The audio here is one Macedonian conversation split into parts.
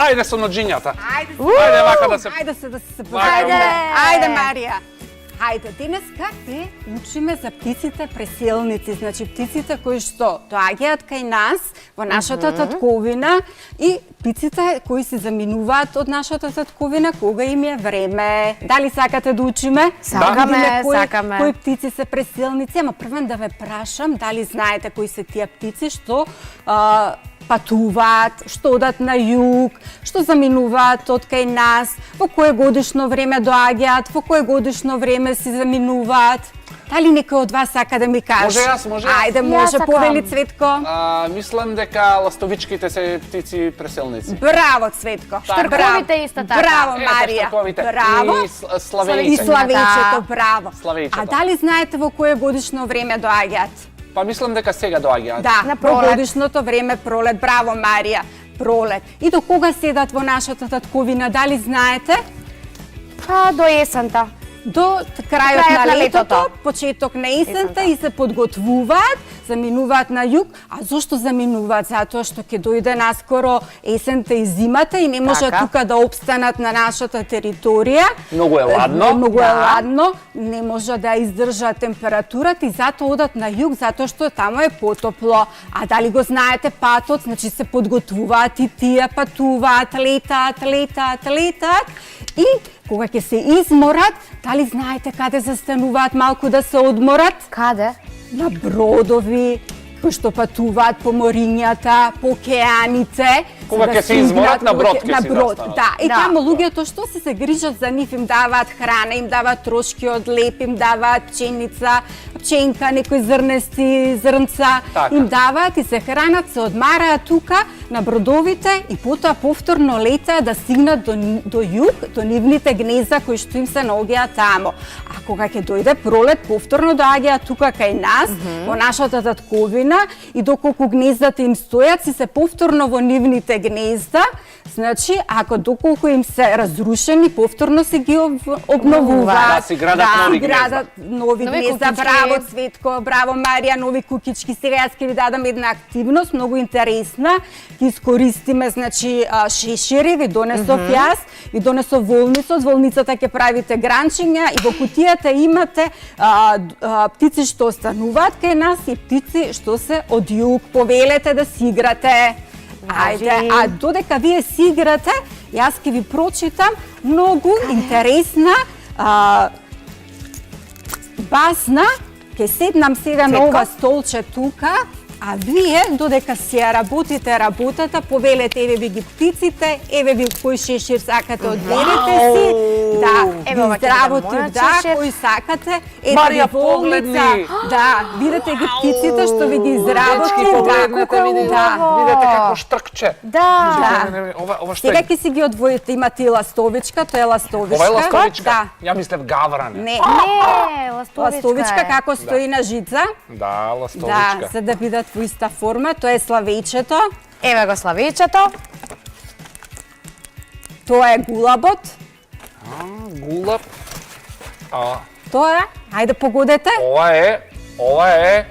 Ајде со ноџињата. Ајде вака да се... Ајде се Ајде. Ајде, Марија. Ајде, денеска ти учиме за птиците преселници, значи птиците кои што доаѓаат кај нас во нашата татковина и птиците кои се заминуваат од нашата татковина кога им е време. Дали сакате да учиме? Сакаме. Кои птици се преселници, ама првен да ве прашам дали знаете кои се тие птици што патуваат, што одат на југ, што заминуваат од кај нас, во кое годишно време доаѓаат, во кое годишно време се заминуваат. Дали некој од вас сака да ми каже? Може јас. Ајде, може, повели Цветко. Мислам дека ластовичките се птици преселници. Браво, Цветко. Штрковите исто така. Браво, Марија. И Браво. И славејче. славејчето, браво. Славејчето. А дали знаете во кое годишно време доаѓаат? Па мислам дека сега доаѓаат. Да, На во пролет. годишното време пролет. Браво, Марија. Пролет. И до кога седат во нашата татковина, дали знаете? Па до есента. До крајот на летото, почеток на есента и се подготвуваат, заминуваат на југ. А зошто заминуваат? Затоа што ќе дојде наскоро есента и зимата и не може Така. тука да опстанат на нашата територија. Многу е ладно. Многу е ладно, не може да издржа температурата и затоа одат на југ, затоа што таму е потопло. А дали го знаете патот, значи се подготвуваат и тие, патуваат, летаат и кога ќе се изморат, дали знаете каде застануваат малку да се одморат? Каде? На бродови, кои што патуваат по морињата, по океаните. Кога ќе се изморат, на брод ќе на си брод, застанат. да. И Да. таму луѓето што се грижат за нив, им даваат храна, им даваат трошки од леп, им даваат пченица, пченка, некои зрнести, зрнца, Така. им даваат и се хранат, се одмараат тука на бродовите и потоа повторно летаат да стигнат до југ, до нивните гнезда кои што им се наоѓаат таму. А кога ќе дојде пролет, повторно доаѓаат тука кај нас, во нашата татковина и доколку гнездата им стојат, си се повторно во нивните гнезда. Значи, ако доколку им се разрушени, повторно се ги обновуваат. Да, си градат нови гнезда. Нови Нови гнезда. кукички. Браво, Цветко, браво, Марија, нови кукички. Сега јас ќе ви дадам една активност, многу интересна. Ќе искористиме, значи, шешири, ви донесов јас, ви донесов волница, од волницата ќе правите гранчиња и во кутијата имате птици што остануваат кај нас и птици што се од југ. Повелете да си играте. Ајде, а додека вие си играте, јас ќе ви прочитам многу интересна басна. Ќе седнам сега на ова столче тука, а вие додека си ја работите работата, повелете еве ви ги птиците, еве ви кој шешир сакате, одберете си. Да, Еве ова ќе здравото, бидам мојот да, шешир. кој сакате. Ето Марија, ви волница. погледни. Да, видете ги птиците што ви ги изработи. Погледнете, видете како штркче. Да. Ова што Сега е? ќе си ги одвоите, имате и ластовичка, тоа е ластовичка. Ова е ластовичка? Да. Ја мислев гавране. Не, Не, ластовичка. ластовичка е. како стои на жица. Да, Да, ластовичка. за да бидат во иста форма, тоа е славејчето, Еве го славичето. тоа е гулабот, Гулаб. тоа е, ајде погодете. Ова е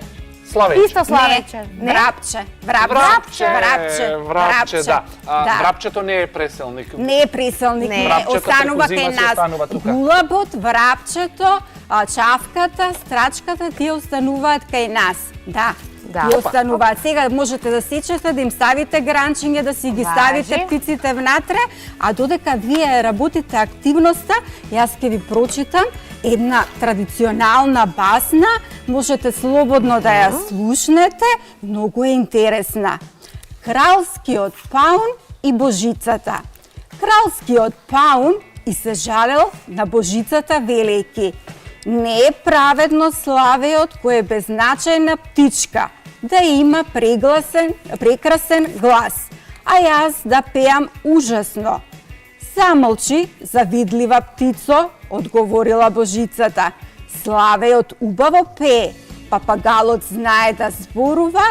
славејче. Исто славиче. Не, врапче, Врапче, да. Врапчето не е преселник. Не е преселник, Не. не, Врапчето останува преку зима кај си нас. останува тука. Гулабот, врапчето, чавката, страчката, тие остануваат кај нас. Да. Да. И остануваат. Сега можете да сечете, да им ставите гранчиња, да си ги ставите Важи. птиците внатре, а додека вие работите активноста, јас ќе ви прочитам една традиционална басна, можете слободно да ја слушнете, многу е интересна. Кралскиот паун и божицата. Кралскиот паун и се жалел на божицата велејки: не е праведно славеот кој е беззначајна птичка да има прекрасен глас, а јас да пеам ужасно. Замолчи, завидлива птицо, одговорила божицата. Славеот убаво пее, папагалот знае да зборува,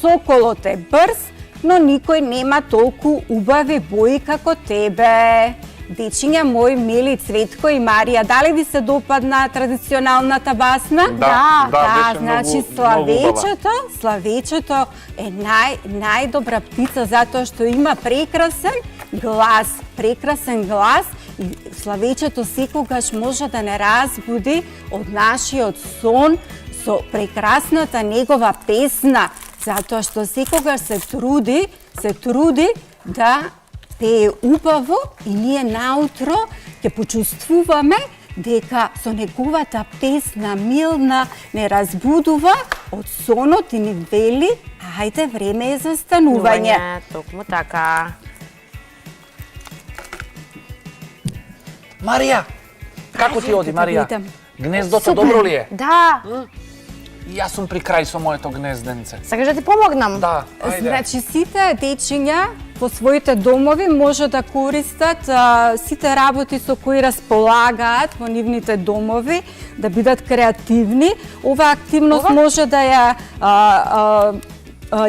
соколот е брз, но никој нема толку убави бои како тебе. Дечиња мои, мили Цветко и Марија, дали ви се допадна традиционалната басна? Да, беше значи многу славечето е најдобра птица затоа што има прекрасен глас, прекрасен глас и Славејчето секогаш може да не разбуди од нашиот сон со прекрасната негова песна, затоа што секогаш се труди да пее убаво и ние наутро ќе почувствуваме дека со неговата песна милна не разбудува од сонот и ни вели ајде време е за станување. Токму така. Марија, како ти оди, Ќе те Марија? видам. Гнездото добро ли е? Да. И јас сум при крај со моето гнезденце. Сакаш да ти помогнам? Да, ајде. Значи, сите дечиња во своите домови може да користат сите работи со кои располагаат во нивните домови, да бидат креативни. Ова активност може да ја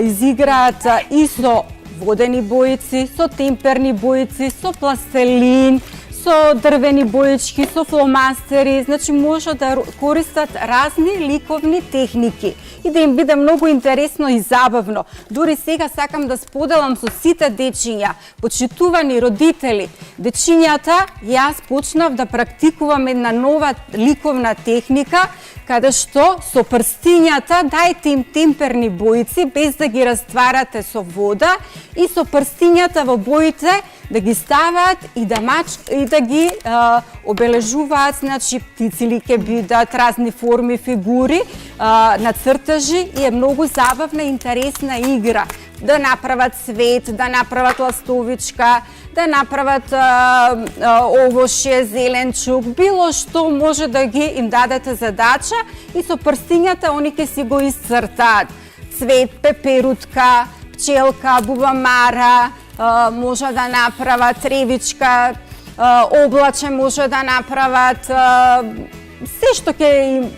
изиграат и со водени боици, со темперни боици, со пластелин, со дрвени боички, со фломастери, значи може да користат разни ликовни техники и да им биде многу интересно и забавно. Дури сега сакам да споделам со сите дечиња, почитувани родители, дечињата, јас почнав да практикувам една нова ликовна техника, каде што со прстињата дајте им темперни боици без да ги растварате со вода и со прстињата во боите да ги ставаат и да ги обележуваат, значи птици ли ќе бидат, разни форми, фигури на цртажи и е многу забавна и интересна игра. Да направат цвет, да направат ластовичка, да направат овошје, зеленчук, било што може да ги им дадете задача и со прстињата они ќе си го исцртаат. Цвет, пеперутка, пчелка, бубамара, може да направат тревичка, облаче може да направат, се што ќе им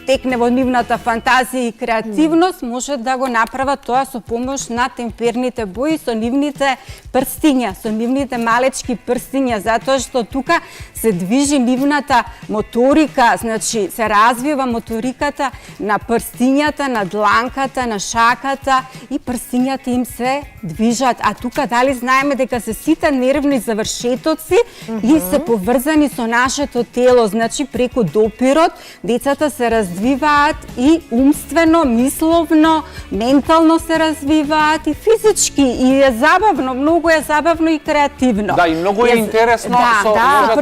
текне во нивната фантазија и креативност, може да го направат тоа со помош на темперните бои, со нивните прстиња, со нивните малечки прстиња, затоа што тука се движи нивната моторика, значи се развива моториката на прстињата, на дланката, на шаката и прстињата им се движат. А тука дали знаеме дека се сите нервни завршетоци и се поврзани со нашето тело, значи преку допирот децата се развиваат и умствено, мисловно, ментално се развиваат и физички и е забавно, многу е забавно и креативно. Да, и многу е интересно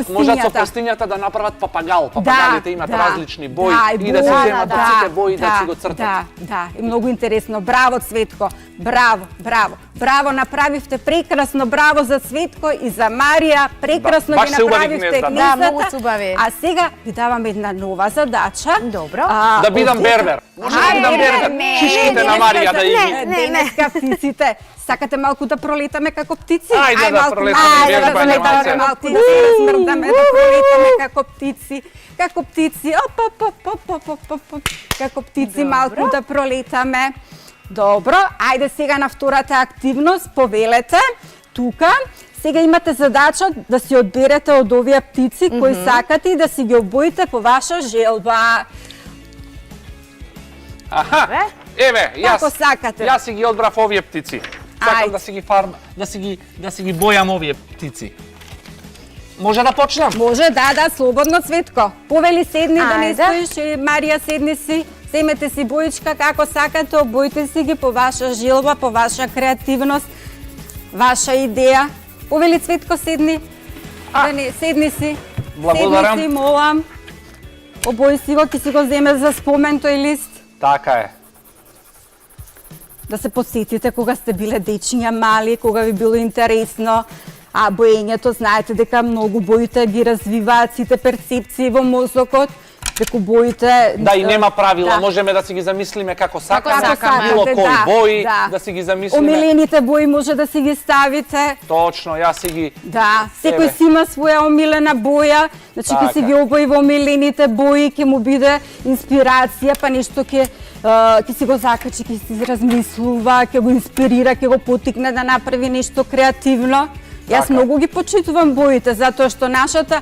можат со прстињата да направат папагал. Папагалите имаат различни бои и да се земат од сите бои да си го цртат. Да, и многу интересно. Браво, Цветко. Браво, браво. Браво, направивте прекрасно. Браво за Цветко и за Марија. Прекрасно ги направивте гнездата. Да, многу убави. А сега ви давам една нова задача. Добро. Да бидам бербер. Може да бидам бербер. Чишките на Марија да ги. Денеска птиците. Сакате малку да пролетаме како птици? Ајде да пролетаме да пролетаме малку, да се размрдаме, да пролетаме како птици. Како птици, како птици малку да пролетаме. Добро, ајде сега на втората активност, повелете. Тука, сега имате задача да си одберете од овие птици кои сакате и да си ги обоите по ваша желба. Аха, еве, јас си ги одбрав овие птици. Сакам да си ги да си ги бојам овие птици. Може да почнам? Може, да, слободно, Цветко. Повели седни да не стоиш, Марија седни си, земете си боичка како сакате, обојте си ги по ваша желба, по ваша креативност, ваша идеја. Повели Цветко, седни. Седни си. Благодарам. Седни си, молам. Обој си го, ќе си го земе за спомен тој лист. Така е. Да се посетите кога сте биле дечиња мали, кога ви било интересно. А боењето, знаете дека многу боите ги развиваат сите перцепции во мозокот, преку боите... Да, и нема правила, можеме да си ги замислиме како сакаме, било кој бои, да си ги замислиме. Омилените бои може да си ги ставите. Точно, јас си ги... Да, секој си има своја омилена боја, значи ќе си ги обои во омилените бои, ќе му биде инспирација, па нешто ќе си го закачи, ќе си размислува, ќе го инспирира, ќе го потикне да направи нешто креативно. Јас многу ги почитувам боите, затоа што нашата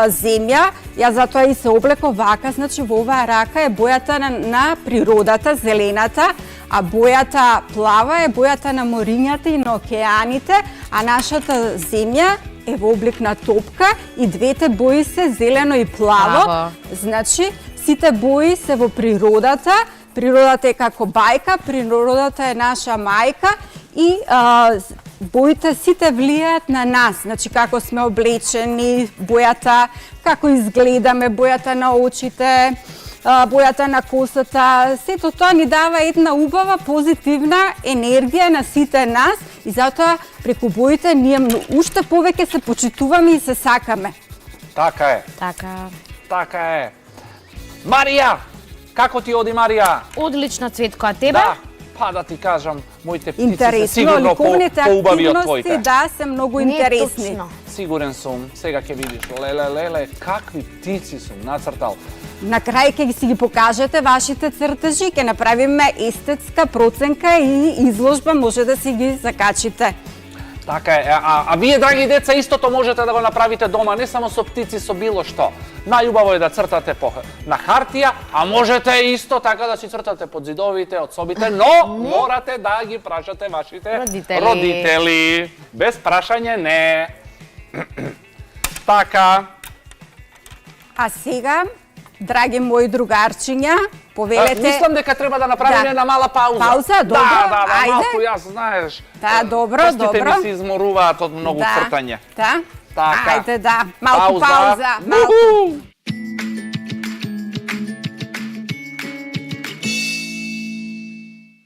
земја, јас затоа и се облеков вака, значи во оваа рака е бојата на природата, зелената, а бојата плава е бојата на морињата и на океаните, а нашата земја е во облик на топка и двете бои се зелено и плаво. Плаво. Значи, сите бои се во природата. Природата е како бајка, природата е наша мајка и боите сите влијаат на нас. Значи, како сме облечени, бојата, како изгледаме, бојата на очите, бојата на косата, сето тоа ни дава една убава, позитивна енергија на сите нас и затоа преку боите ние уште повеќе се почитуваме и се сакаме. Така е. Така е. Марија, како ти оди, Марија? Одлично, Цветко, а тебе? Да, па да ти кажам, моите птици се Интересно, сигурно ликовните поубави од активности, твоите. да, се многу Не е интересни. точно. Сигурен сум, сега ќе видиш, леле, какви птици сум нацртал. На крај ќе си ги покажете вашите цртежи, ќе направиме естетска проценка и изложба, може да си ги закачите. Така е, а вие, драги деца, истото можете да го направите дома, не само со птици, со било што. Најубаво е да цртате на хартија, а можете исто така да си цртате под зидовите, од собите, но морате да ги прашате вашите родители. Без прашање не. Така. А сега, драги мои другарчиња, повелете... Мислам дека треба да направиме една мала пауза. Пауза, добро, да, ајде. малку, јас, знаеш. Да, добро. Прстите ми се изморуваат од многу цртање. Да, Така. ајде да, малку Пауза. пауза.